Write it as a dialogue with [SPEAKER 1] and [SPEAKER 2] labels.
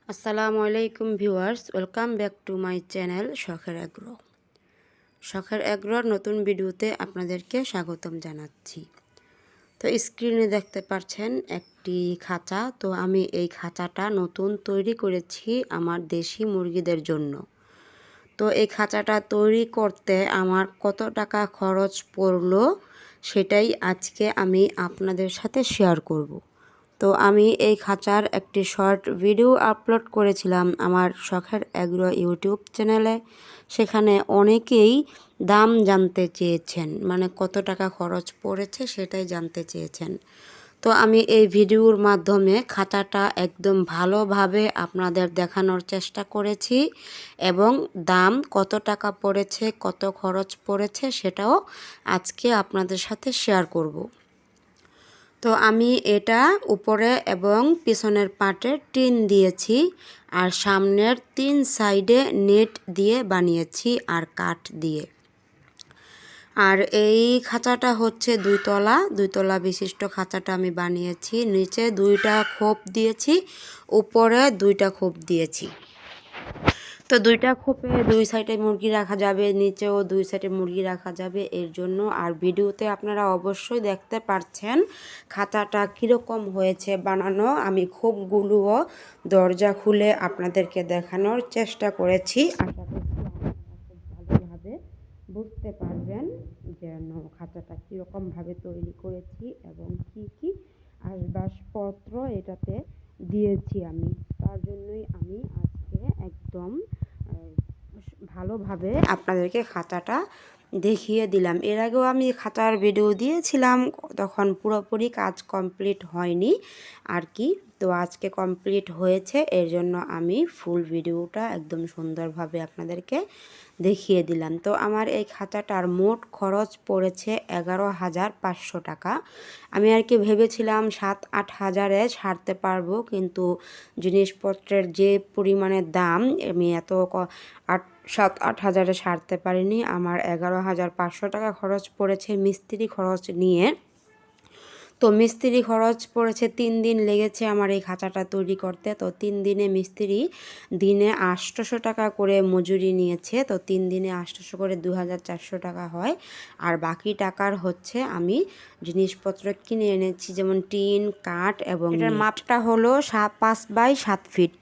[SPEAKER 1] আসসালামু আলাইকুম viewers, welcome back to my channel শখের এগ্রো। শখের এগ্রোর নতুন ভিডিওতে আপনাদেরকে স্বাগতম জানাচ্ছি। তো স্ক্রিনে দেখতে পাচ্ছেন একটি খাঁচা। তো আমি এই খাঁচাটা নতুন তৈরি করেছি আমার দেশি মুরগিদের জন্য। তো এই খাঁচাটা তৈরি করতে আমার কত টাকা খরচ পড়লো সেটাই আজকে আমি আপনাদের সাথে শেয়ার করব। তো আমি এই খাঁচার একটি শর্ট ভিডিও আপলোড করেছিলাম আমার শখের এগ্রো ইউটিউব চ্যানেলে। সেখানে অনেকেই দাম জানতে চেয়েছেন, মানে কত টাকা খরচ পড়েছে সেটাই জানতে চেয়েছেন। তো আমি এই ভিডিওর মাধ্যমে খাঁচাটা একদম ভালোভাবে আপনাদের দেখানোর চেষ্টা করেছি এবং দাম কত টাকা পড়েছে, কত খরচ পড়েছে সেটাও আজকে আপনাদের সাথে শেয়ার করব। তো আমি এটা উপরে এবং পিছনের পার্টে টিন দিয়েছি আর সামনের 3 সাইডে নেট দিয়ে বানিয়েছি আর কাঠ দিয়ে। আর এই খাঁচাটা হচ্ছে দুইতলা বিশিষ্ট খাঁচাটা আমি বানিয়েছি। নিচে 2টা খোপ দিয়েছি, উপরে 2টা খোপ দিয়েছি। তো 2টা খোপে 2 সাইডে মুরগি রাখা যাবে, নিচেও 2 সাইডে মুরগি রাখা যাবে এর জন্য। আর ভিডিওতে আপনারা অবশ্যই দেখতে পাচ্ছেন খাঁচাটা কীরকম হয়েছে বানানো। আমি খোপগুলোও দরজা খুলে আপনাদেরকে দেখানোর চেষ্টা করেছি। আশা করছি আপনারা খুব ভালোভাবে বুঝতে পারবেন যেন খাঁচাটা কীরকমভাবে তৈরি করেছি এবং কি কি আসবাবপত্র এটাতে দিয়েছি আমি। তার জন্যই আমি আজকে একদম ভালোভাবে আপনাদেরকে খাঁচাটা দেখিয়ে দিলাম। এর আগেও আমি খাঁচার ভিডিও দিয়েছিলাম, তখন পুরোপুরি কাজ কমপ্লিট হয়নি আর কি। তো আজকে কমপ্লিট হয়েছে, এর জন্য আমি ফুল ভিডিওটা একদম সুন্দরভাবে আপনাদেরকে দেখিয়ে দিলাম। তো আমার এই খাঁচাটার মোট খরচ পড়েছে 11,500 টাকা। আমি আর কি ভেবেছিলাম 7-8 হাজারে ছাড়তে পারবো, কিন্তু জিনিসপত্রের যে পরিমাণে দাম আমি 7-8 হাজারে ছাড়তে পারিনি। আমার 11,500 টাকা খরচ পড়েছে মিস্ত্রি খরচ নিয়ে। তো মিস্ত্রি খরচ পড়েছে, 3 দিন লেগেছে আমার এই খাঁচাটা তৈরি করতে। তো 3 দিনে মিস্ত্রি দিনে 800 টাকা করে মজুরি নিয়েছে। তো 3 দিনে 800 করে 2,400 টাকা হয়। আর বাকি টাকার হচ্ছে আমি জিনিসপত্র কিনে এনেছি, যেমন টিন, কাঠ এবং এটার মাপটা হলো 5 বাই 7 ফিট।